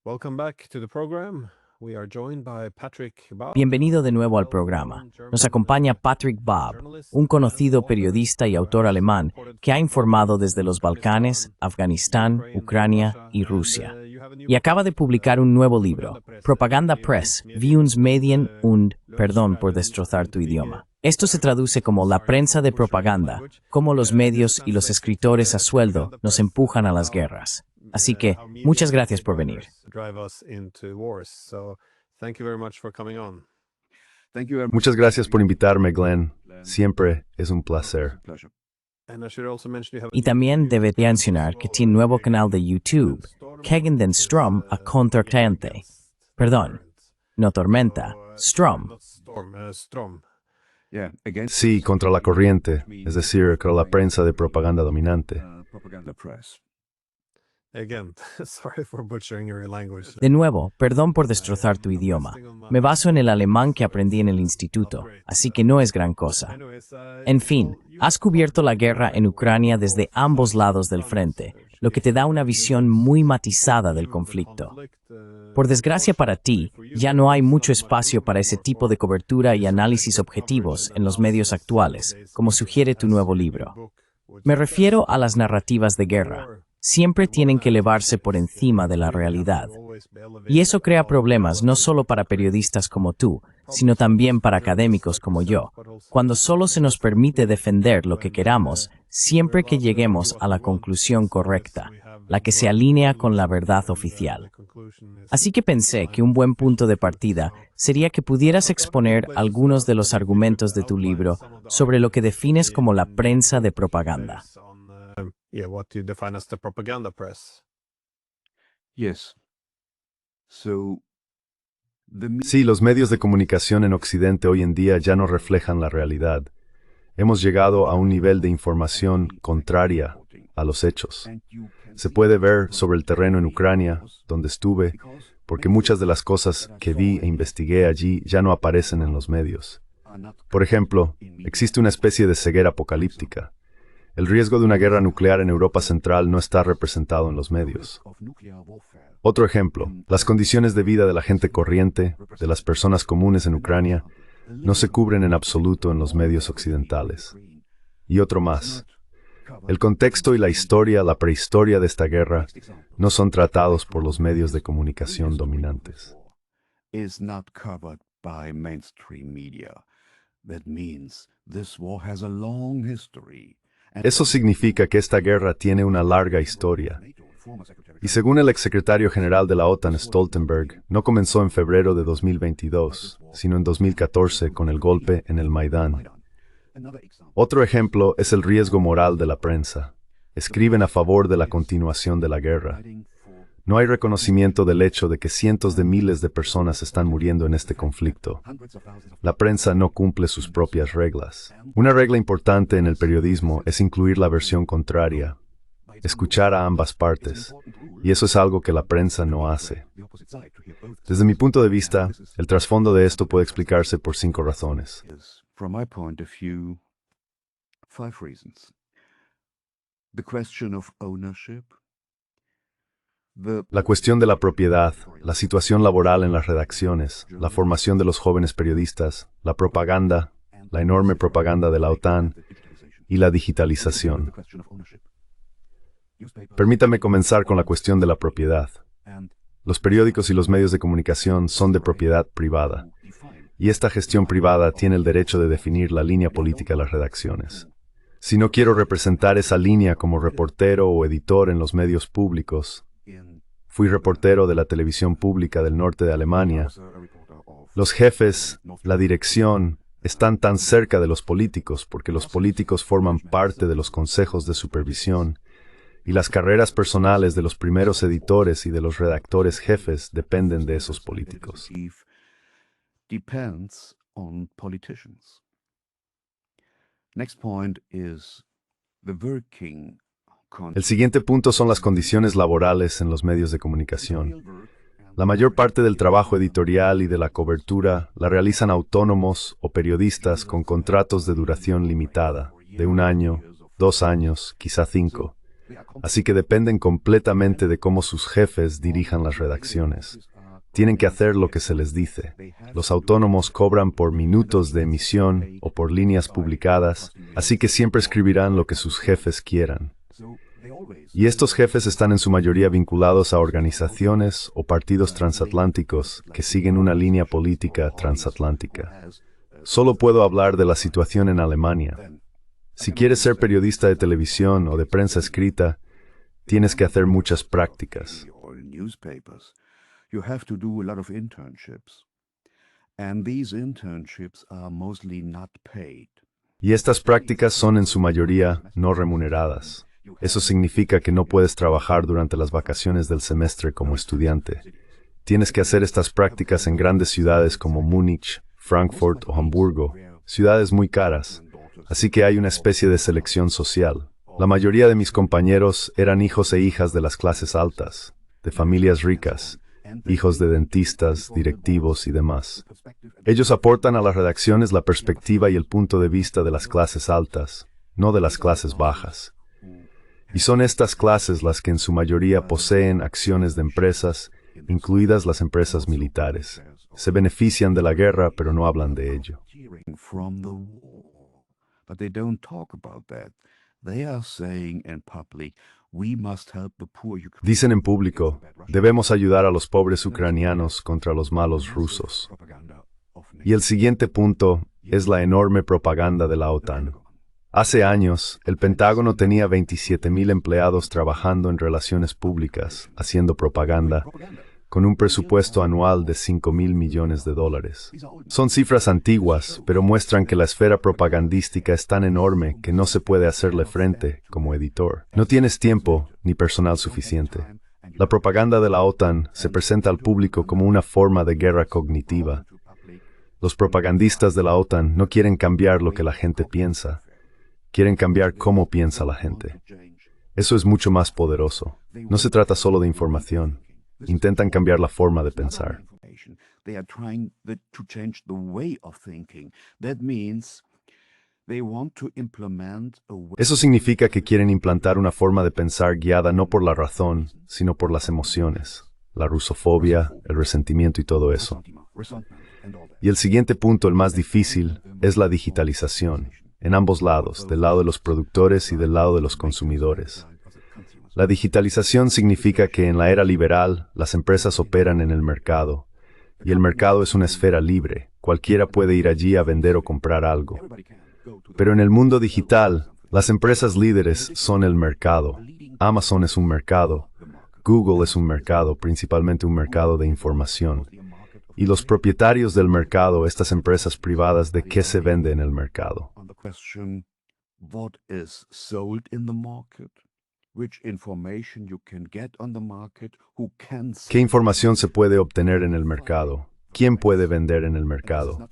Welcome back to the program. We are joined by Patrick Baab. Bienvenido de nuevo al programa. Nos acompaña Patrick Baab, un conocido periodista y autor alemán que ha informado desde los Balcanes, Afganistán, Ucrania y Rusia. Y acaba de publicar un nuevo libro, Propaganda Press, wie uns Medien und, perdón por destrozar tu idioma. Esto se traduce como la prensa de propaganda, cómo los medios y los escritores a sueldo nos empujan a las guerras. Así que, muchas gracias por venir. Muchas gracias por invitarme, Glenn. Siempre es un placer. Y también debería mencionar que tiene un nuevo canal de YouTube, Gegen den Strom a Kontraktante. Perdón, no tormenta, Strom. Sí, contra la corriente, es decir, contra la prensa de propaganda dominante. De nuevo, perdón por destrozar tu idioma. Me baso en el alemán que aprendí en el instituto, así que no es gran cosa. En fin, has cubierto la guerra en Ucrania desde ambos lados del frente, lo que te da una visión muy matizada del conflicto. Por desgracia para ti, ya no hay mucho espacio para ese tipo de cobertura y análisis objetivos en los medios actuales, como sugiere tu nuevo libro. Me refiero a las narrativas de guerra. Siempre tienen que elevarse por encima de la realidad. Y eso crea problemas no solo para periodistas como tú, sino también para académicos como yo, cuando solo se nos permite defender lo que queramos, siempre que lleguemos a la conclusión correcta, la que se alinea con la verdad oficial. Así que pensé que un buen punto de partida sería que pudieras exponer algunos de los argumentos de tu libro sobre lo que defines como la prensa de propaganda. What you define as the propaganda press. Sí, los medios de comunicación en Occidente hoy en día ya no reflejan la realidad. Hemos llegado a un nivel de información contraria a los hechos. Se puede ver sobre el terreno en Ucrania, donde estuve, porque muchas de las cosas que vi e investigué allí ya no aparecen en los medios. Por ejemplo, existe una especie de ceguera apocalíptica. El riesgo de una guerra nuclear en Europa Central no está representado en los medios. Otro ejemplo, las condiciones de vida de la gente corriente, de las personas comunes en Ucrania, no se cubren en absoluto en los medios occidentales. Y otro más. El contexto y la historia, la prehistoria de esta guerra, no son tratados por los medios de comunicación dominantes. Eso significa que esta guerra tiene una larga historia. Y según el exsecretario general de la OTAN, Stoltenberg, no comenzó en febrero de 2022, sino en 2014 con el golpe en el Maidán. Otro ejemplo es el riesgo moral de la prensa. Escriben a favor de la continuación de la guerra. No hay reconocimiento del hecho de que cientos de miles de personas están muriendo en este conflicto. La prensa no cumple sus propias reglas. Una regla importante en el periodismo es incluir la versión contraria, escuchar a ambas partes, y eso es algo que la prensa no hace. Desde mi punto de vista, el trasfondo de esto puede explicarse por 5 razones. La cuestión de la propiedad, la situación laboral en las redacciones, la formación de los jóvenes periodistas, la propaganda, la enorme propaganda de la OTAN y la digitalización. Permítame comenzar con la cuestión de la propiedad. Los periódicos y los medios de comunicación son de propiedad privada, y esta gestión privada tiene el derecho de definir la línea política de las redacciones. Si no quiero representar esa línea como reportero o editor en los medios públicos, fui reportero de la televisión pública del norte de Alemania. Los jefes, la dirección, están tan cerca de los políticos porque los políticos forman parte de los consejos de supervisión y las carreras personales de los primeros editores y de los redactores jefes dependen de esos políticos. El siguiente punto son las condiciones laborales en los medios de comunicación. La mayor parte del trabajo editorial y de la cobertura la realizan autónomos o periodistas con contratos de duración limitada, de 1 año, 2 años, quizá 5. así que dependen completamente de cómo sus jefes dirijan las redacciones. Tienen que hacer lo que se les dice. Los autónomos cobran por minutos de emisión o por líneas publicadas, así que siempre escribirán lo que sus jefes quieran. Y estos jefes están en su mayoría vinculados a organizaciones o partidos transatlánticos que siguen una línea política transatlántica. Solo puedo hablar de la situación en Alemania. Si quieres ser periodista de televisión o de prensa escrita, tienes que hacer muchas prácticas. You have to do a lot of internships. And these internships are mostly not paid. Y estas prácticas son en su mayoría no remuneradas. Eso significa que no puedes trabajar durante las vacaciones del semestre como estudiante. Tienes que hacer estas prácticas en grandes ciudades como Múnich, Frankfurt o Hamburgo, ciudades muy caras. Así que hay una especie de selección social. La mayoría de mis compañeros eran hijos e hijas de las clases altas, de familias ricas, hijos de dentistas, directivos y demás. Ellos aportan a las redacciones la perspectiva y el punto de vista de las clases altas, no de las clases bajas. Y son estas clases las que en su mayoría poseen acciones de empresas, incluidas las empresas militares. Se benefician de la guerra, pero no hablan de ello. Dicen en público, debemos ayudar a los pobres ucranianos contra los malos rusos. Y el siguiente punto es la enorme propaganda de la OTAN. Hace años, el Pentágono tenía 27,000 empleados trabajando en relaciones públicas, haciendo propaganda, con un presupuesto anual de $5,000 millones. Son cifras antiguas, pero muestran que la esfera propagandística es tan enorme que no se puede hacerle frente como editor. No tienes tiempo ni personal suficiente. La propaganda de la OTAN se presenta al público como una forma de guerra cognitiva. Los propagandistas de la OTAN no quieren cambiar lo que la gente piensa, quieren cambiar cómo piensa la gente. Eso es mucho más poderoso. No se trata solo de información. Intentan cambiar la forma de pensar. Eso significa que quieren implantar una forma de pensar guiada no por la razón, sino por las emociones, la rusofobia, el resentimiento y todo eso. Y el siguiente punto, el más difícil, es la digitalización, en ambos lados, del lado de los productores y del lado de los consumidores. La digitalización significa que en la era liberal, las empresas operan en el mercado, y el mercado es una esfera libre, cualquiera puede ir allí a vender o comprar algo. Pero en el mundo digital, las empresas líderes son el mercado. Amazon es un mercado, Google es un mercado, principalmente un mercado de información. Y los propietarios del mercado, estas empresas privadas, ¿de qué se vende en el mercado? ¿Qué información se puede obtener en el mercado? ¿Quién puede vender en el mercado?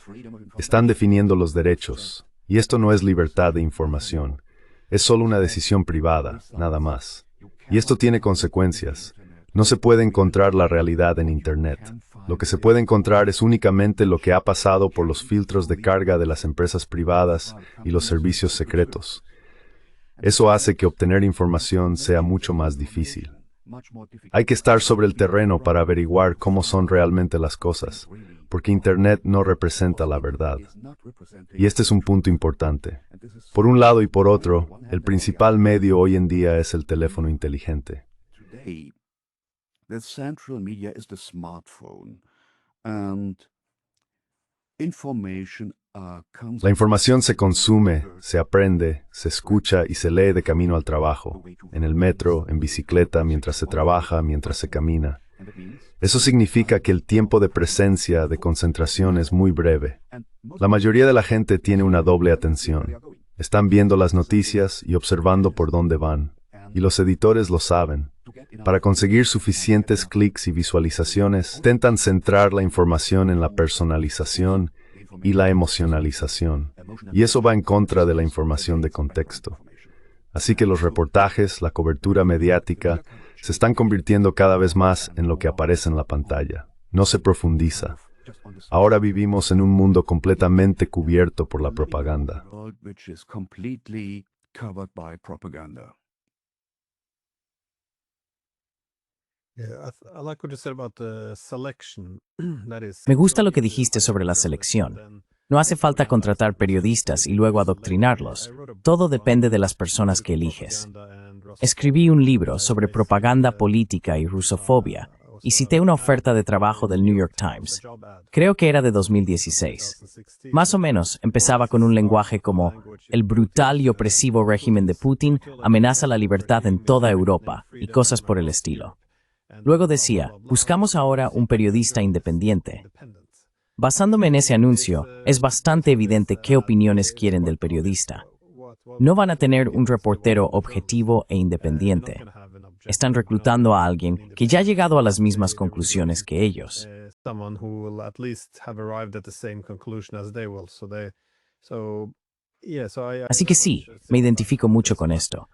Están definiendo los derechos, y esto no es libertad de información, es solo una decisión privada, nada más. Y esto tiene consecuencias. No se puede encontrar la realidad en Internet. Lo que se puede encontrar es únicamente lo que ha pasado por los filtros de carga de las empresas privadas y los servicios secretos. Eso hace que obtener información sea mucho más difícil. Hay que estar sobre el terreno para averiguar cómo son realmente las cosas, porque Internet no representa la verdad. Y este es un punto importante. Por un lado y por otro, el principal medio hoy en día es el teléfono inteligente. La información se consume, se aprende, se escucha y se lee de camino al trabajo, en el metro, en bicicleta, mientras se trabaja, mientras se camina. Eso significa que el tiempo de presencia, de concentración es muy breve. La mayoría de la gente tiene una doble atención. Están viendo las noticias y observando por dónde van. Y los editores lo saben. Para conseguir suficientes clics y visualizaciones, intentan centrar la información en la personalización y la emocionalización. Y eso va en contra de la información de contexto. Así que los reportajes, la cobertura mediática, se están convirtiendo cada vez más en lo que aparece en la pantalla. No se profundiza. Ahora vivimos en un mundo completamente cubierto por la propaganda. Me gusta lo que dijiste sobre la selección. No hace falta contratar periodistas y luego adoctrinarlos. Todo depende de las personas que eliges. Escribí un libro sobre propaganda política y rusofobia y cité una oferta de trabajo del New York Times. Creo que era de 2016. Más o menos empezaba con un lenguaje como «El brutal y opresivo régimen de Putin amenaza la libertad en toda Europa» y cosas por el estilo. Luego decía, buscamos ahora un periodista independiente. Basándome en ese anuncio, es bastante evidente qué opiniones quieren del periodista. No van a tener un reportero objetivo e independiente. Están reclutando a alguien que ya ha llegado a las mismas conclusiones que ellos. Así que sí, me identifico mucho con esto.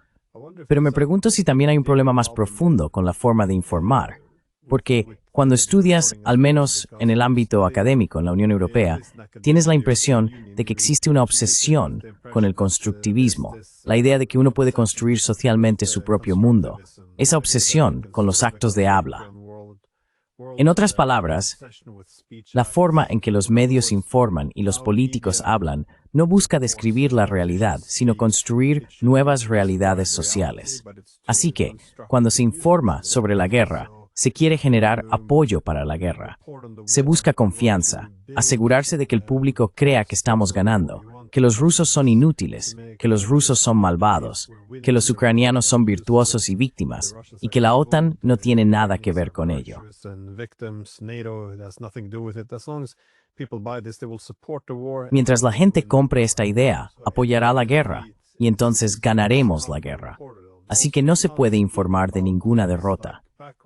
Pero me pregunto si también hay un problema más profundo con la forma de informar. Porque cuando estudias, al menos en el ámbito académico en la Unión Europea, tienes la impresión de que existe una obsesión con el constructivismo, la idea de que uno puede construir socialmente su propio mundo, esa obsesión con los actos de habla. En otras palabras, la forma en que los medios informan y los políticos hablan no busca describir la realidad, sino construir nuevas realidades sociales. Así que, cuando se informa sobre la guerra, se quiere generar apoyo para la guerra. Se busca confianza, asegurarse de que el público crea que estamos ganando, que los rusos son inútiles, que los rusos son malvados, que los ucranianos son virtuosos y víctimas, y que la OTAN no tiene nada que ver con ello. Mientras la gente compre esta idea, apoyará la guerra, y entonces ganaremos la guerra. Así que no se puede informar de ninguna derrota.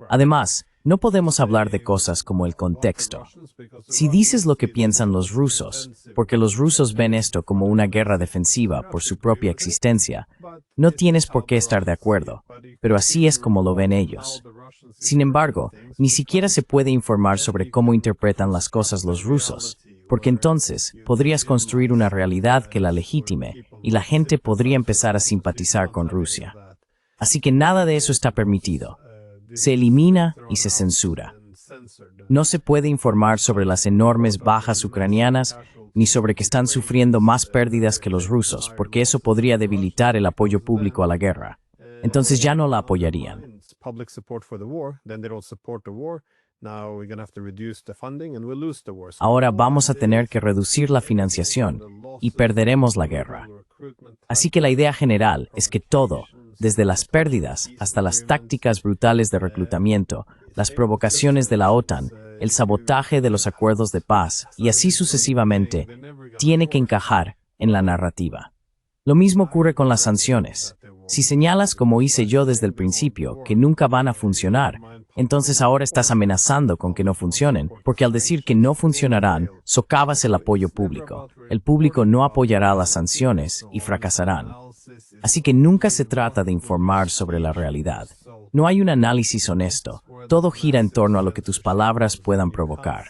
Además, no podemos hablar de cosas como el contexto. Si dices lo que piensan los rusos, porque los rusos ven esto como una guerra defensiva por su propia existencia, no tienes por qué estar de acuerdo, pero así es como lo ven ellos. Sin embargo, ni siquiera se puede informar sobre cómo interpretan las cosas los rusos, porque entonces podrías construir una realidad que la legitime y la gente podría empezar a simpatizar con Rusia. Así que nada de eso está permitido. Se elimina y se censura. No se puede informar sobre las enormes bajas ucranianas ni sobre que están sufriendo más pérdidas que los rusos, porque eso podría debilitar el apoyo público a la guerra. Entonces ya no la apoyarían. Ahora vamos a tener que reducir la financiación y perderemos la guerra. Así que la idea general es que todo, desde las pérdidas hasta las tácticas brutales de reclutamiento, las provocaciones de la OTAN, el sabotaje de los acuerdos de paz y así sucesivamente, tiene que encajar en la narrativa. Lo mismo ocurre con las sanciones. Si señalas, como hice yo desde el principio, que nunca van a funcionar, entonces ahora estás amenazando con que no funcionen, porque al decir que no funcionarán, socavas el apoyo público. El público no apoyará las sanciones y fracasarán. Así que nunca se trata de informar sobre la realidad. No hay un análisis honesto. Todo gira en torno a lo que tus palabras puedan provocar.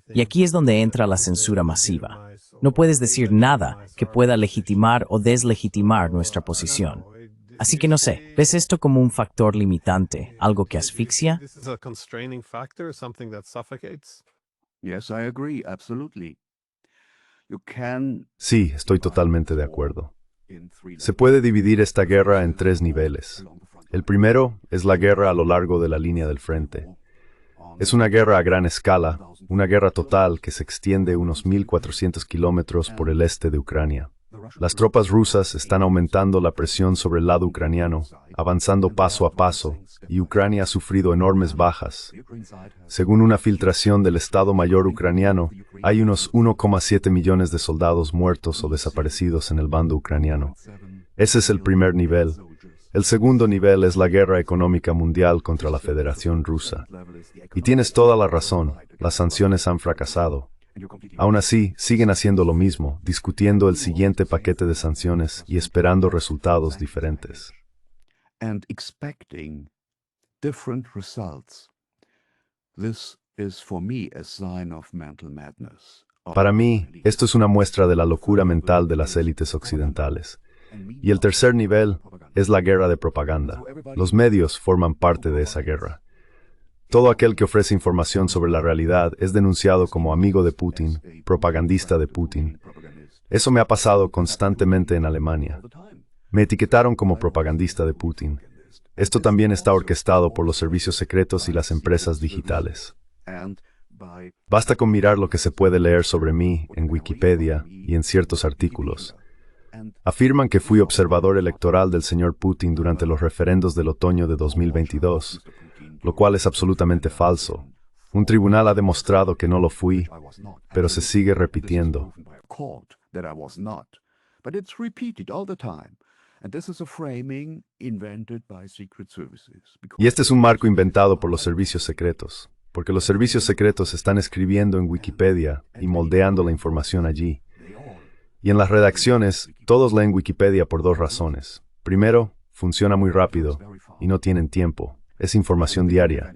Y aquí es donde entra la censura masiva. No puedes decir nada que pueda legitimar o deslegitimar nuestra posición. Así que no sé, ¿ves esto como un factor limitante, algo que asfixia? Yes, I agree, absolutely. You can Sí, estoy totalmente de acuerdo. Se puede dividir esta guerra en tres niveles. El primero es la guerra a lo largo de la línea del frente. Es una guerra a gran escala, una guerra total que se extiende unos 1.400 kilómetros por el este de Ucrania. Las tropas rusas están aumentando la presión sobre el lado ucraniano, avanzando paso a paso, y Ucrania ha sufrido enormes bajas. Según una filtración del Estado Mayor ucraniano, hay unos 1,7 millones de soldados muertos o desaparecidos en el bando ucraniano. Ese es el primer nivel. El segundo nivel es la guerra económica mundial contra la Federación Rusa. Y tienes toda la razón, las sanciones han fracasado. Aún así, siguen haciendo lo mismo, discutiendo el siguiente paquete de sanciones y esperando resultados diferentes. and expecting different results. This is for me a sign of mental madness. Para mí, esto es una muestra de la locura mental de las élites occidentales. Y el tercer nivel es la guerra de propaganda. Los medios forman parte de esa guerra. Todo aquel que ofrece información sobre la realidad es denunciado como amigo de Putin, propagandista de Putin. Eso me ha pasado constantemente en Alemania. Me etiquetaron como propagandista de Putin. Esto también está orquestado por los servicios secretos y las empresas digitales. Basta con mirar lo que se puede leer sobre mí en Wikipedia y en ciertos artículos. Afirman que fui observador electoral del señor Putin durante los referendos del otoño de 2022, lo cual es absolutamente falso. Un tribunal ha demostrado que no lo fui, pero se sigue repitiendo. Y este es un marco inventado por los servicios secretos, porque los servicios secretos están escribiendo en Wikipedia y moldeando la información allí. Y en las redacciones, todos leen Wikipedia por dos razones. Primero, funciona muy rápido y no tienen tiempo. Es información diaria.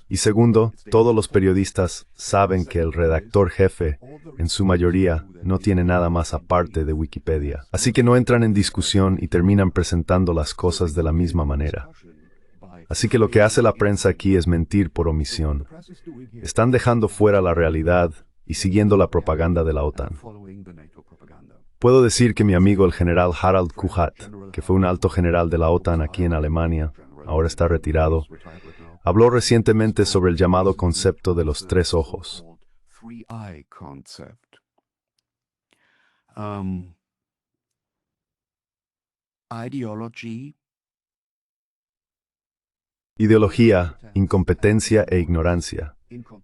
Y segundo, todos los periodistas saben que el redactor jefe, en su mayoría, no tiene nada más aparte de Wikipedia. Así que no entran en discusión y terminan presentando las cosas de la misma manera. Así que lo que hace la prensa aquí es mentir por omisión. Están dejando fuera la realidad y siguiendo la propaganda de la OTAN. Puedo decir que mi amigo el general Harald Kuchat, que fue un alto general de la OTAN aquí en Alemania, ahora está retirado, habló recientemente sobre el llamado concepto de los tres ojos. Ideología, incompetencia e ignorancia.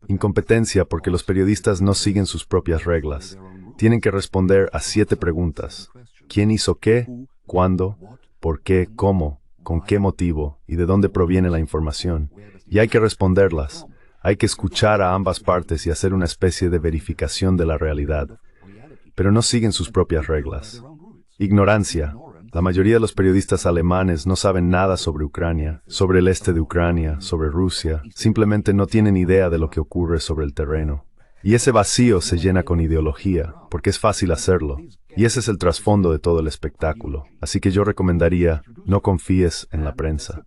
Incompetencia porque los periodistas no siguen sus propias reglas. Tienen que responder a 7 preguntas. ¿Quién hizo qué? ¿Cuándo? ¿Por qué? ¿Cómo? ¿Con qué motivo? ¿Y de dónde proviene la información? Y hay que responderlas. Hay que escuchar a ambas partes y hacer una especie de verificación de la realidad. Pero no siguen sus propias reglas. Ignorancia. La mayoría de los periodistas alemanes no saben nada sobre Ucrania, sobre el este de Ucrania, sobre Rusia. Simplemente no tienen idea de lo que ocurre sobre el terreno. Y ese vacío se llena con ideología, porque es fácil hacerlo. Y ese es el trasfondo de todo el espectáculo. Así que yo recomendaría, no confíes en la prensa.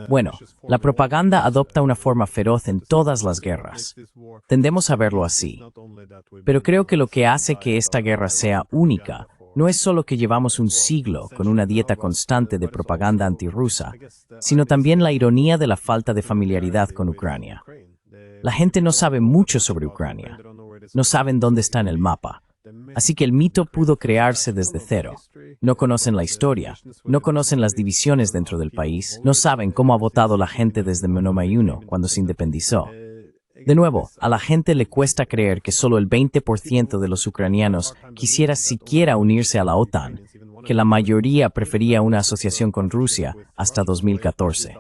Bueno, la propaganda adopta una forma feroz en todas las guerras. Tendemos a verlo así. Pero creo que lo que hace que esta guerra sea única no es solo que llevamos un siglo con una dieta constante de propaganda antirrusa, sino también la ironía de la falta de familiaridad con Ucrania. La gente no sabe mucho sobre Ucrania. No saben dónde está en el mapa. Así que el mito pudo crearse desde cero. No conocen la historia, no conocen las divisiones dentro del país, no saben cómo ha votado la gente desde Monomayuno cuando se independizó. De nuevo, a la gente le cuesta creer que solo el 20% de los ucranianos quisiera siquiera unirse a la OTAN, que la mayoría prefería una asociación con Rusia hasta 2014.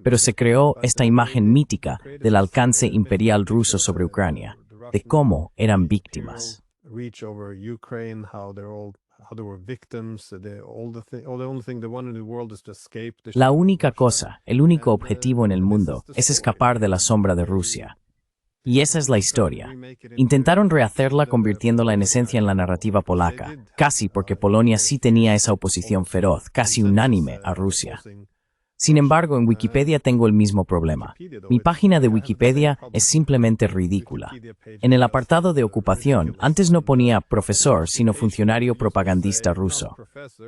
Pero se creó esta imagen mítica del alcance imperial ruso sobre Ucrania, de cómo eran víctimas. La única cosa, el único objetivo en el mundo es escapar de la sombra de Rusia. Y esa es la historia. Intentaron rehacerla convirtiéndola en esencia en la narrativa polaca, casi porque Polonia sí tenía esa oposición feroz, casi unánime a Rusia. Sin embargo, en Wikipedia tengo el mismo problema. Mi página de Wikipedia es simplemente ridícula. En el apartado de ocupación, antes no ponía profesor, sino funcionario propagandista ruso.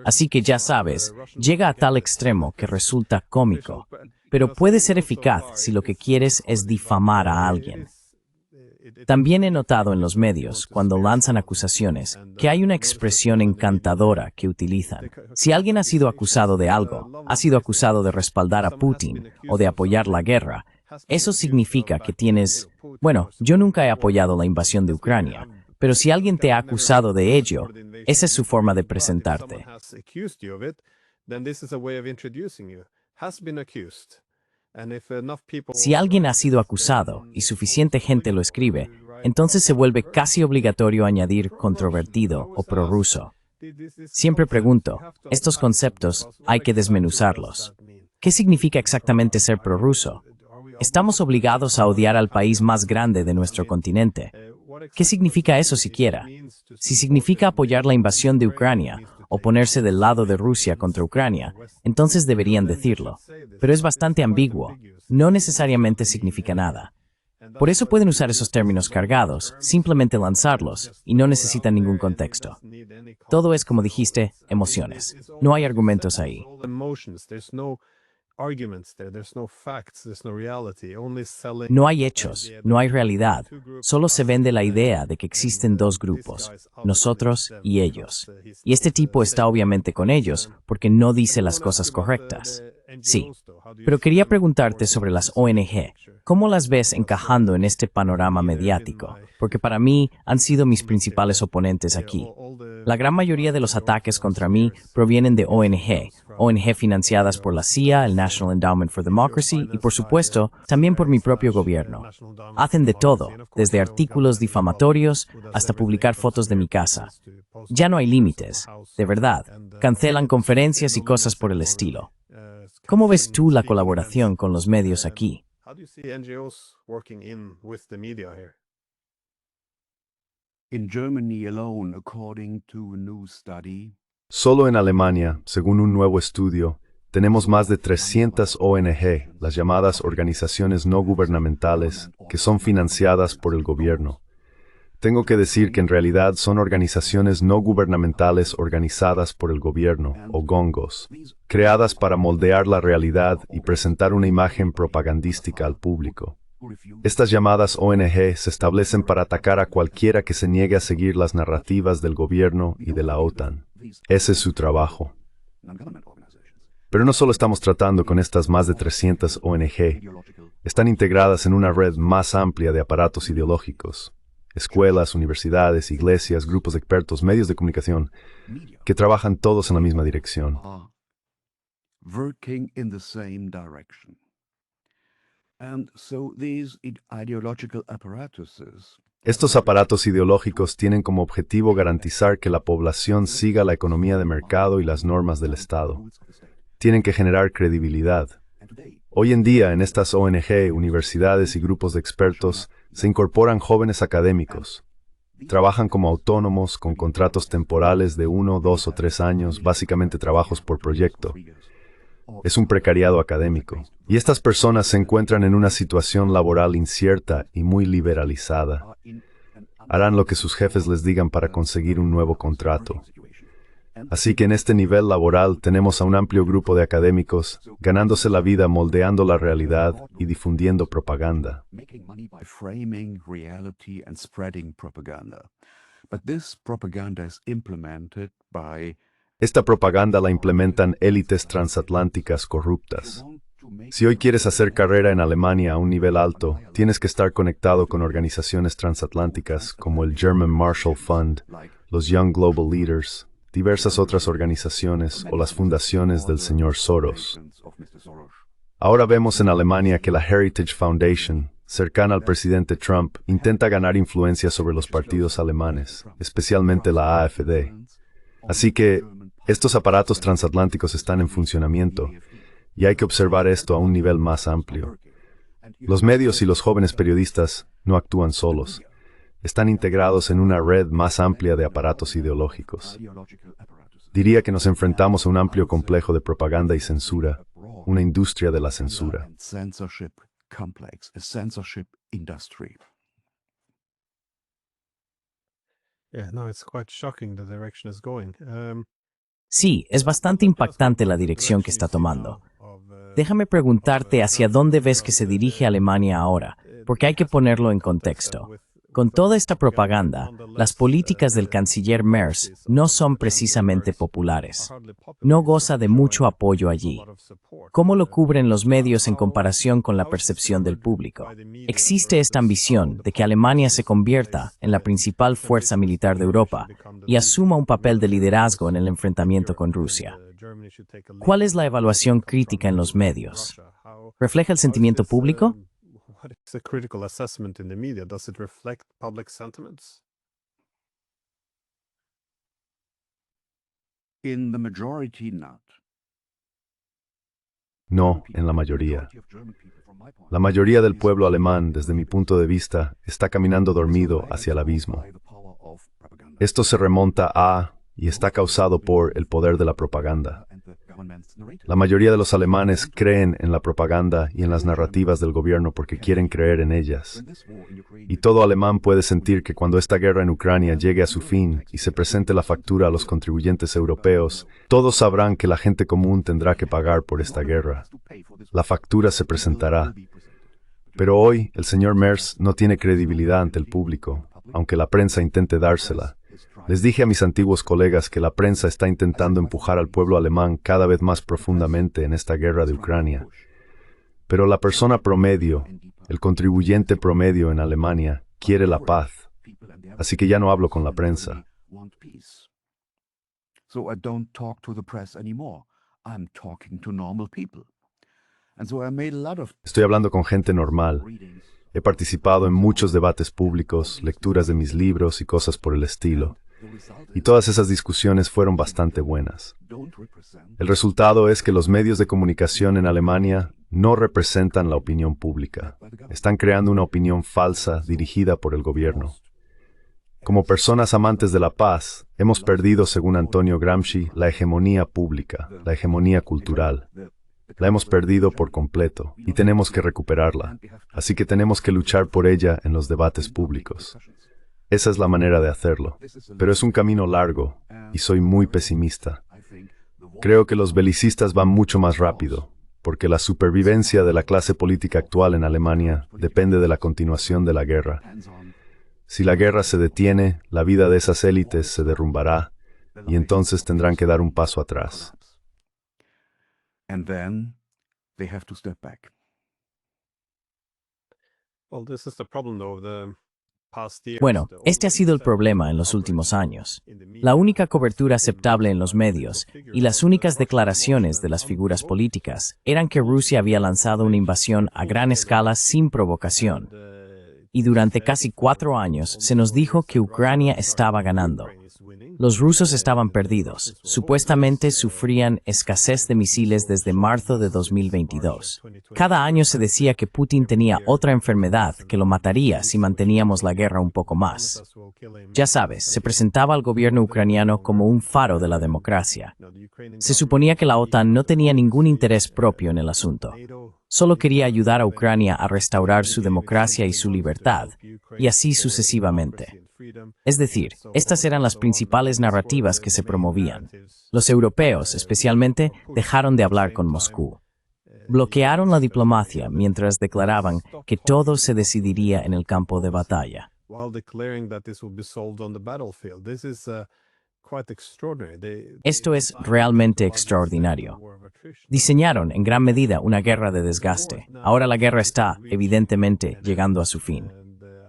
Así que ya sabes, llega a tal extremo que resulta cómico. Pero puede ser eficaz si lo que quieres es difamar a alguien. También he notado en los medios, cuando lanzan acusaciones, que hay una expresión encantadora que utilizan. Si alguien ha sido acusado de algo, ha sido acusado de respaldar a Putin o de apoyar la guerra, eso significa que tienes... Bueno, yo nunca he apoyado la invasión de Ucrania, pero si alguien te ha acusado de ello, esa es su forma de presentarte. Si alguien ha sido acusado y suficiente gente lo escribe, entonces se vuelve casi obligatorio añadir controvertido o prorruso. Siempre pregunto, estos conceptos hay que desmenuzarlos. ¿Qué significa exactamente ser prorruso? ¿Estamos obligados a odiar al país más grande de nuestro continente? ¿Qué significa eso siquiera? Si significa apoyar la invasión de Ucrania o ponerse del lado de Rusia contra Ucrania, entonces deberían decirlo. Pero es bastante ambiguo. No necesariamente significa nada. Por eso pueden usar esos términos cargados, simplemente lanzarlos, y no necesitan ningún contexto. Todo es, como dijiste, emociones. No hay argumentos ahí. No hay hechos, no hay realidad. Solo se vende la idea de que existen dos grupos, nosotros y ellos. Y este tipo está obviamente con ellos porque no dice las cosas correctas. Sí, pero quería preguntarte sobre las ONG. ¿Cómo las ves encajando en este panorama mediático? Porque para mí han sido mis principales oponentes aquí. La gran mayoría de los ataques contra mí provienen de ONG financiadas por la CIA, el National Endowment for Democracy y, por supuesto, también por mi propio gobierno. Hacen de todo, desde artículos difamatorios hasta publicar fotos de mi casa. Ya no hay límites, de verdad. Cancelan conferencias y cosas por el estilo. ¿Cómo ves tú la colaboración con los medios aquí? In Germany alone, according to a new study, Solo en Alemania, según un nuevo estudio, tenemos más de 300 ONG, las llamadas organizaciones no gubernamentales, que son financiadas por el gobierno. Tengo que decir que en realidad son organizaciones no gubernamentales organizadas por el gobierno, o gongos, creadas para moldear la realidad y presentar una imagen propagandística al público. Estas llamadas ONG se establecen para atacar a cualquiera que se niegue a seguir las narrativas del gobierno y de la OTAN. Ese es su trabajo. Pero no solo estamos tratando con estas más de 300 ONG, están integradas en una red más amplia de aparatos ideológicos, escuelas, universidades, iglesias, grupos de expertos, medios de comunicación, que trabajan todos en la misma dirección. are working in the same direction. And so these ideological apparatuses Estos aparatos ideológicos tienen como objetivo garantizar que la población siga la economía de mercado y las normas del Estado. Tienen que generar credibilidad. Hoy en día, en estas ONG, universidades y grupos de expertos, se incorporan jóvenes académicos. Trabajan como autónomos con contratos temporales de 1, 2 o 3 años, básicamente trabajos por proyecto. Es un precariado académico. Y estas personas se encuentran en una situación laboral incierta y muy liberalizada. Harán lo que sus jefes les digan para conseguir un nuevo contrato. Así que en este nivel laboral tenemos a un amplio grupo de académicos ganándose la vida moldeando la realidad y difundiendo propaganda. making money by framing reality and spreading propaganda. But this propaganda is implemented by Esta propaganda la implementan élites transatlánticas corruptas. Si hoy quieres hacer carrera en Alemania a un nivel alto, tienes que estar conectado con organizaciones transatlánticas como el German Marshall Fund, los Young Global Leaders, diversas otras organizaciones o las fundaciones del señor Soros. Ahora vemos en Alemania que la Heritage Foundation, cercana al presidente Trump, intenta ganar influencia sobre los partidos alemanes, especialmente la AfD. Así que estos aparatos transatlánticos están en funcionamiento, y hay que observar esto a un nivel más amplio. Los medios y los jóvenes periodistas no actúan solos. Están integrados en una red más amplia de aparatos ideológicos. Diría que nos enfrentamos a un amplio complejo de propaganda y censura, una industria de la censura. censorship complex, a censorship industry. Yeah, no, it's quite shocking the direction it's going. Sí, es bastante impactante la dirección que está tomando. Déjame preguntarte hacia dónde ves que se dirige Alemania ahora, porque hay que ponerlo en contexto. Con toda esta propaganda, las políticas del canciller Merz no son precisamente populares. No goza de mucho apoyo allí. ¿Cómo lo cubren los medios en comparación con la percepción del público? Existe esta ambición de que Alemania se convierta en la principal fuerza militar de Europa y asuma un papel de liderazgo en el enfrentamiento con Rusia. ¿Cuál es la evaluación crítica en los medios? ¿Refleja el sentimiento público? What is the critical assessment in the media? Does it reflect public sentiments? In the majority, not. No, en la mayoría. La mayoría del pueblo alemán, desde mi punto de vista, está caminando dormido hacia el abismo. Esto se remonta a y está causado por el poder de la propaganda. La mayoría de los alemanes creen en la propaganda y en las narrativas del gobierno porque quieren creer en ellas. Y todo alemán puede sentir que cuando esta guerra en Ucrania llegue a su fin y se presente la factura a los contribuyentes europeos, todos sabrán que la gente común tendrá que pagar por esta guerra. La factura se presentará. Pero hoy el señor Merz no tiene credibilidad ante el público, aunque la prensa intente dársela. Les dije a mis antiguos colegas que la prensa está intentando empujar al pueblo alemán cada vez más profundamente en esta guerra de Ucrania. Pero la persona promedio, el contribuyente promedio en Alemania, quiere la paz. Así que ya no hablo con la prensa. So I don't talk to the press anymore. I'm talking to normal people. And so I made a lot of Estoy hablando con gente normal. He participado en muchos debates públicos, lecturas de mis libros y cosas por el estilo. Y todas esas discusiones fueron bastante buenas. El resultado es que los medios de comunicación en Alemania no representan la opinión pública. Están creando una opinión falsa dirigida por el gobierno. Como personas amantes de la paz, hemos perdido, según Antonio Gramsci, la hegemonía pública, la hegemonía cultural. La hemos perdido por completo y tenemos que recuperarla. Así que tenemos que luchar por ella en los debates públicos. Esa es la manera de hacerlo. Pero es un camino largo y soy muy pesimista. Creo que los belicistas van mucho más rápido, porque la supervivencia de la clase política actual en Alemania depende de la continuación de la guerra. Si la guerra se detiene, la vida de esas élites se derrumbará y entonces tendrán que dar un paso atrás. and then they have to step back. Well, this is the problem, though. The past years, Bueno, the este ha sido el overwhelming problema en los últimos años. La única cobertura aceptable en los medios y las únicas declaraciones de las figuras políticas eran que Rusia había lanzado una invasión a gran escala sin provocación. Y durante casi 4 años se nos dijo que Ucrania estaba ganando. Los rusos estaban perdidos. Supuestamente sufrían escasez de misiles desde marzo de 2022. Cada año se decía que Putin tenía otra enfermedad que lo mataría si manteníamos la guerra un poco más. Ya sabes, se presentaba al gobierno ucraniano como un faro de la democracia. Se suponía que la OTAN no tenía ningún interés propio en el asunto. Solo quería ayudar a Ucrania a restaurar su democracia y su libertad, y así sucesivamente. Es decir, estas eran las principales narrativas que se promovían. Los europeos, especialmente, dejaron de hablar con Moscú. Bloquearon la diplomacia mientras declaraban que todo se decidiría en el campo de batalla. Esto es realmente extraordinario. Diseñaron en gran medida una guerra de desgaste. Ahora la guerra está, evidentemente, llegando a su fin.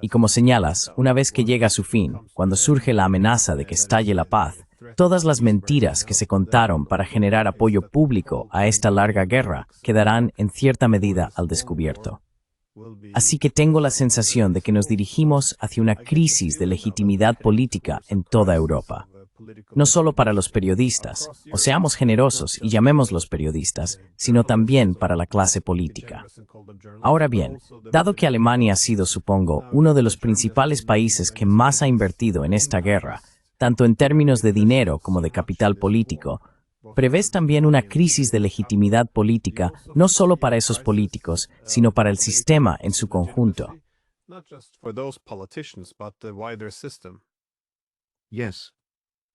Y como señalas, una vez que llega a su fin, cuando surge la amenaza de que estalle la paz, todas las mentiras que se contaron para generar apoyo público a esta larga guerra quedarán en cierta medida al descubierto. Así que tengo la sensación de que nos dirigimos hacia una crisis de legitimidad política en toda Europa. No solo para los periodistas, o seamos generosos y llamémoslos periodistas, sino también para la clase política. Ahora bien, dado que Alemania ha sido, supongo, uno de los principales países que más ha invertido en esta guerra, tanto en términos de dinero como de capital político, ¿prevés también una crisis de legitimidad política no solo para esos políticos, sino para el sistema en su conjunto? Yes,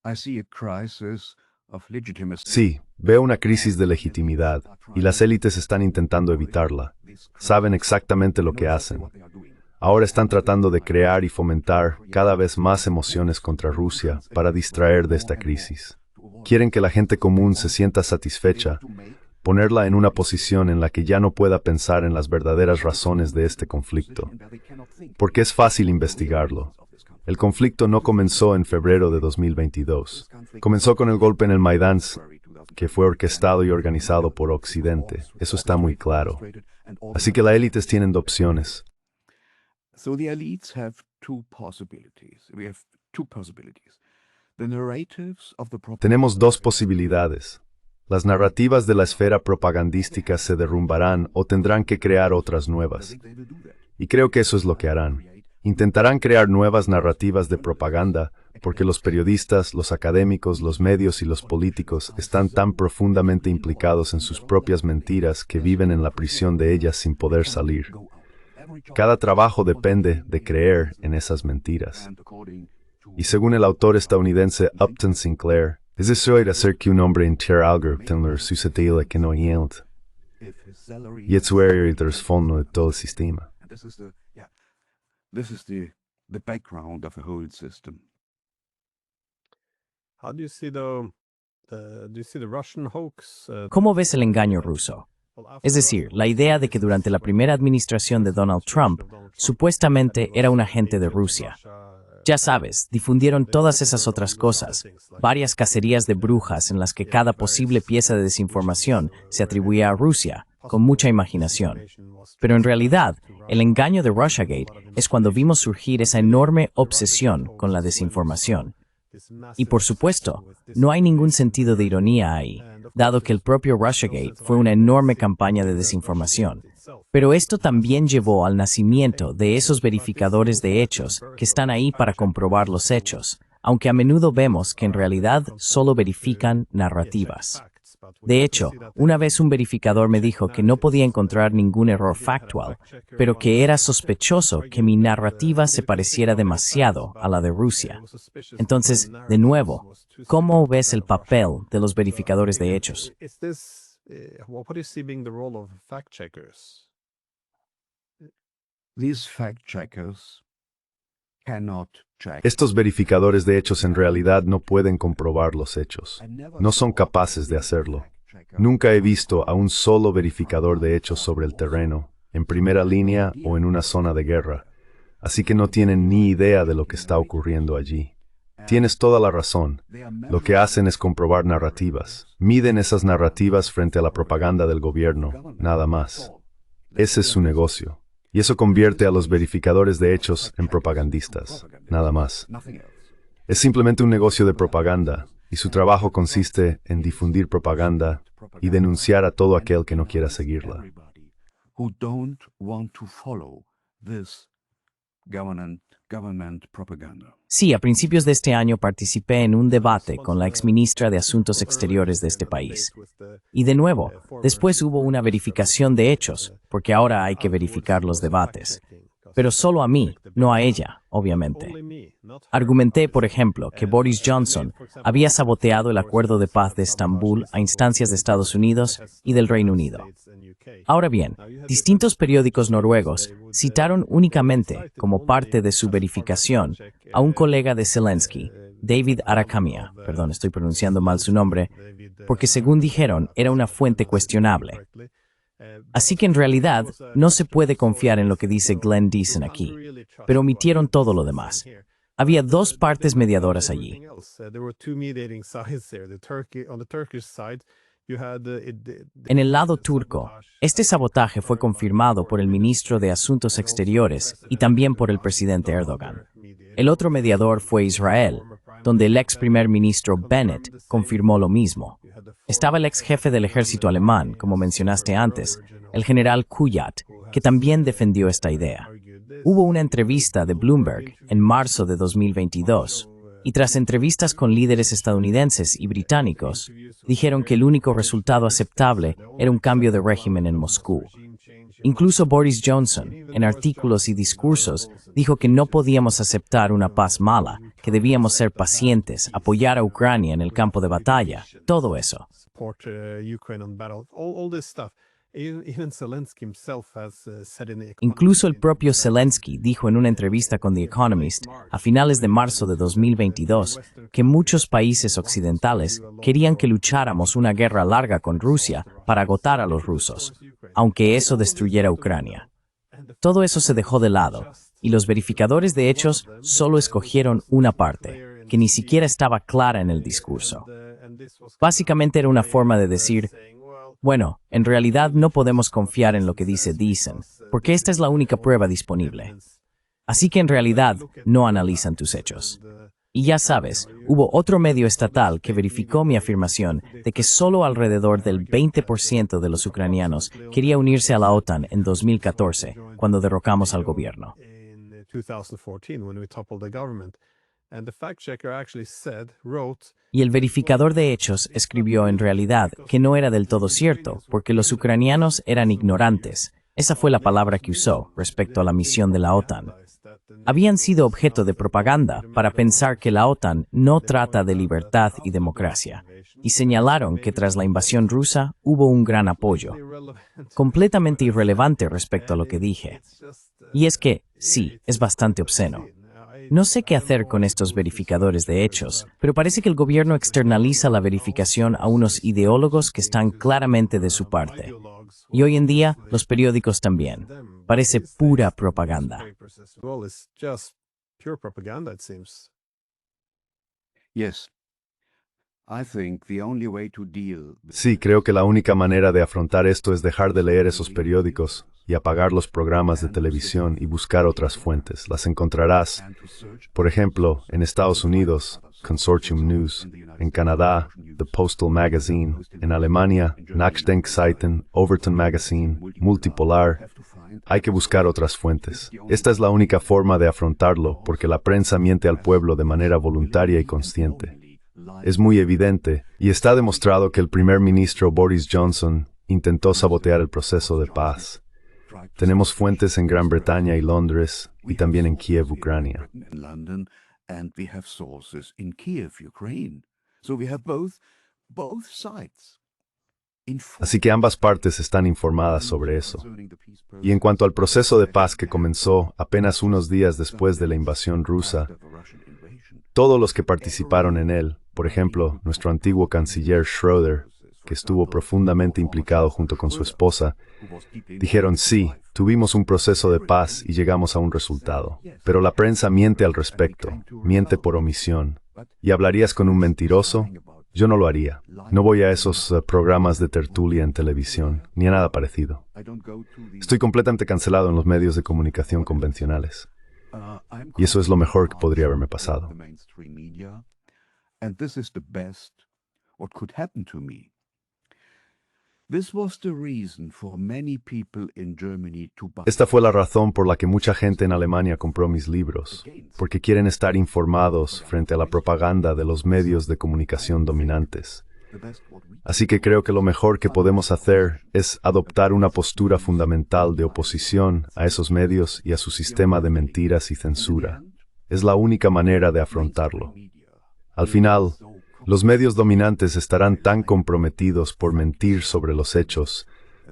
I see a crisis of legitimacy. Sí, veo una crisis de legitimidad y las élites están intentando evitarla. Saben exactamente lo que hacen. Ahora están tratando de crear y fomentar cada vez más emociones contra Rusia para distraer de esta crisis. Quieren que la gente común se sienta satisfecha, ponerla en una posición en la que ya no pueda pensar en las verdaderas razones de este conflicto, porque es fácil investigarlo. El conflicto no comenzó en febrero de 2022. Comenzó con el golpe en el Maidán, que fue orquestado y organizado por Occidente. Eso está muy claro. Así que las élites tienen dos opciones. So the elites have two possibilities. We have two possibilities. The narratives of the Tenemos dos posibilidades. Las narrativas de la esfera propagandística se derrumbarán o tendrán que crear otras nuevas. Y creo que eso es lo que harán. Intentarán crear nuevas narrativas de propaganda porque los periodistas, los académicos, los medios y los políticos están tan profundamente implicados en sus propias mentiras que viven en la prisión de ellas sin poder salir. Cada trabajo depende de creer en esas mentiras. Y según el autor estadounidense Upton Sinclair, es eso de hacer que un hombre entiera algo tener suscitado que no hielt. Y es el trasfondo de todo el sistema. This is the background of the whole system. How do you see the Russian hoax? ¿Cómo ves el engaño ruso? Es decir, la idea de que durante la primera administración de Donald Trump, supuestamente era un agente de Rusia. Ya sabes, difundieron todas esas otras cosas, varias cacerías de brujas en las que cada posible pieza de desinformación se atribuía a Rusia, con mucha imaginación. Pero en realidad, el engaño de Russiagate es cuando vimos surgir esa enorme obsesión con la desinformación. Y por supuesto, no hay ningún sentido de ironía ahí, dado que el propio Russiagate fue una enorme campaña de desinformación. Pero esto también llevó al nacimiento de esos verificadores de hechos que están ahí para comprobar los hechos, aunque a menudo vemos que en realidad solo verifican narrativas. De hecho, una vez un verificador me dijo que no podía encontrar ningún error factual, pero que era sospechoso que mi narrativa se pareciera demasiado a la de Rusia. Entonces, de nuevo, ¿cómo ves el papel de los verificadores de hechos? What do you see being the role of fact checkers? These fact checkers cannot check. Estos verificadores de hechos en realidad no pueden comprobar los hechos. No son capaces de hacerlo. Nunca he visto a un solo verificador de hechos sobre el terreno, en primera línea o en una zona de guerra, así que no tienen ni idea de lo que está ocurriendo allí. Tienes toda la razón. Lo que hacen es comprobar narrativas. Miden esas narrativas frente a la propaganda del gobierno, nada más. Ese es su negocio. Y eso convierte a los verificadores de hechos en propagandistas, nada más. Es simplemente un negocio de propaganda, y su trabajo consiste en difundir propaganda y denunciar a todo aquel que no quiera seguirla. Who don't want to follow this government propaganda. Sí, a principios de este año participé en un debate con la exministra de Asuntos Exteriores de este país. Y de nuevo, después hubo una verificación de hechos, porque ahora hay que verificar los debates. Pero solo a mí, no a ella, obviamente. Argumenté, por ejemplo, que Boris Johnson había saboteado el acuerdo de paz de Estambul a instancias de Estados Unidos y del Reino Unido. Ahora bien, distintos periódicos noruegos citaron únicamente, como parte de su verificación, a un colega de Zelensky, David Arakamia, perdón, estoy pronunciando mal su nombre, porque según dijeron, era una fuente cuestionable. Así que en realidad no se puede confiar en lo que dice Glenn Deason aquí, pero omitieron todo lo demás. Había dos partes mediadoras allí. En el lado turco, este sabotaje fue confirmado por el ministro de Asuntos Exteriores y también por el presidente Erdogan. El otro mediador fue Israel, donde el ex primer ministro Bennett confirmó lo mismo. Estaba el ex jefe del ejército alemán, como mencionaste antes, el general Kuyat, que también defendió esta idea. Hubo una entrevista de Bloomberg en marzo de 2022, y tras entrevistas con líderes estadounidenses y británicos, dijeron que el único resultado aceptable era un cambio de régimen en Moscú. Incluso Boris Johnson, en artículos y discursos, dijo que no podíamos aceptar una paz mala, que debíamos ser pacientes, apoyar a Ucrania en el campo de batalla, todo eso. Incluso el propio Zelensky dijo en una entrevista con The Economist a finales de marzo de 2022 que muchos países occidentales querían que lucháramos una guerra larga con Rusia para agotar a los rusos, aunque eso destruyera Ucrania. Todo eso se dejó de lado, y los verificadores de hechos solo escogieron una parte, que ni siquiera estaba clara en el discurso. Básicamente era una forma de decir, bueno, en realidad no podemos confiar en lo que dice Deason, porque esta es la única prueba disponible. Así que en realidad no analizan tus hechos. Y ya sabes, hubo otro medio estatal que verificó mi afirmación de que solo alrededor del 20% de los ucranianos quería unirse a la OTAN en 2014, cuando derrocamos al gobierno. In 2014, when we toppled the government. And the fact checker actually wrote, Y el verificador de hechos escribió en realidad que no era del todo cierto, porque los ucranianos eran ignorantes. Esa fue la palabra que usó respecto a la misión de la OTAN. Habían sido objeto de propaganda para pensar que la OTAN no trata de libertad y democracia, y señalaron que tras la invasión rusa hubo un gran apoyo, completamente irrelevante respecto a lo que dije. Y es que, sí, es bastante obsceno. No sé qué hacer con estos verificadores de hechos, pero parece que el gobierno externaliza la verificación a unos ideólogos que están claramente de su parte. Y hoy en día, los periódicos también. Parece pura propaganda. Well, it's just pure propaganda, it seems. Yes. I think the only way to deal with Sí, creo que la única manera de afrontar esto es dejar de leer esos periódicos y apagar los programas de televisión y buscar otras fuentes. Las encontrarás, and to search por ejemplo, en Estados Unidos, Consortium News, en Canadá, The Postal Magazine, en Alemania, Nachdenkseiten, Overton Magazine, Multipolar. Hay que buscar otras fuentes. Esta es la única forma de afrontarlo, porque la prensa miente al pueblo de manera voluntaria y consciente. Es muy evidente, y está demostrado que el primer ministro Boris Johnson intentó sabotear el proceso de paz. Tenemos fuentes en Gran Bretaña y Londres, y también en Kiev, Ucrania. in London, and we have sources in Kiev, Ukraine. So we have both sides. Así que ambas partes están informadas sobre eso. Y en cuanto al proceso de paz que comenzó apenas unos días después de la invasión rusa, todos los que participaron en él, por ejemplo, nuestro antiguo canciller Schröder, que estuvo profundamente implicado junto con su esposa, dijeron sí, tuvimos un proceso de paz y llegamos a un resultado. Pero la prensa miente al respecto, miente por omisión. ¿Y hablarías con un mentiroso? Yo no lo haría. No voy a esos programas de tertulia en televisión, ni a nada parecido. Estoy completamente cancelado en los medios de comunicación convencionales. Y eso es lo mejor que podría haberme pasado. And this is the best what could happen to me. This was the reason for many people in Germany to buy. Esta fue la razón por la que mucha gente en Alemania compró mis libros, porque quieren estar informados frente a la propaganda de los medios de comunicación dominantes. The best what we Así que creo que lo mejor que podemos hacer es adoptar una postura fundamental de oposición a esos medios y a su sistema de mentiras y censura. Es la única manera de afrontarlo. Al final, los medios dominantes estarán tan comprometidos por mentir sobre los hechos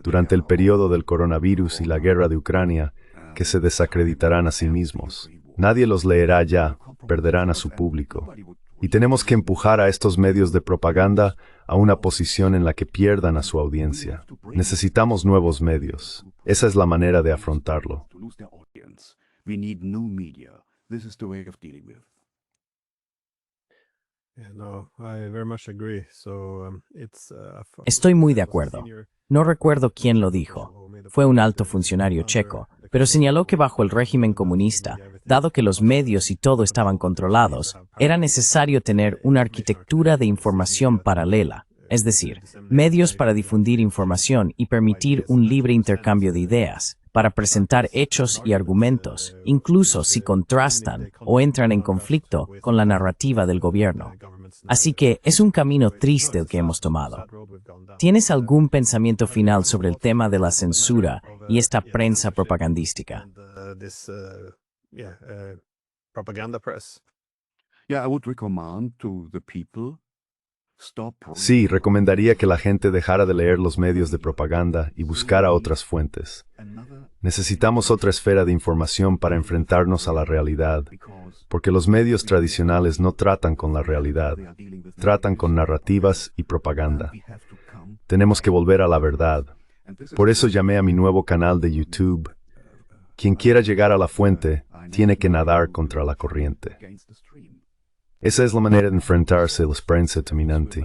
durante el periodo del coronavirus y la guerra de Ucrania que se desacreditarán a sí mismos. Nadie los leerá ya, perderán a su público. Y tenemos que empujar a estos medios de propaganda a una posición en la que pierdan a su audiencia. Necesitamos nuevos medios. Esa es la manera de afrontarlo. to lose their audience. We need new media. This is the way of dealing with. Yeah, no, I very much agree. So, Estoy muy de acuerdo. No recuerdo quién lo dijo. Fue un alto funcionario checo, pero señaló que bajo el régimen comunista, dado que los medios y todo estaban controlados, era necesario tener una arquitectura de información paralela, es decir, medios para difundir información y permitir un libre intercambio de ideas, para presentar hechos y argumentos, incluso si contrastan o entran en conflicto con la narrativa del gobierno. Así que es un camino triste el que hemos tomado. ¿Tienes algún pensamiento final sobre el tema de la censura y esta prensa propagandística? Propaganda press. Yeah, I would recommend to the people stop. Sí, recomendaría que la gente dejara de leer los medios de propaganda y buscara otras fuentes. Necesitamos otra esfera de información para enfrentarnos a la realidad, porque los medios tradicionales no tratan con la realidad, tratan con narrativas y propaganda. Tenemos que volver a la verdad. Por eso llamé a mi nuevo canal de YouTube. Quien quiera llegar a la fuente, tiene que nadar contra la corriente. Esa es la manera de enfrentarse a la prensa dominante.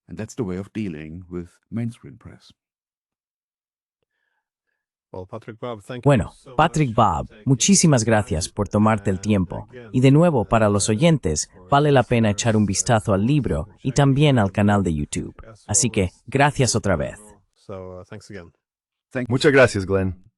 And that's the way of dealing with mainstream press. Bueno, Patrick Bob, muchísimas gracias por tomarte el tiempo. Y de nuevo, para los oyentes, vale la pena echar un vistazo al libro y también al canal de YouTube. Así que, gracias otra vez. Muchas gracias, Glenn.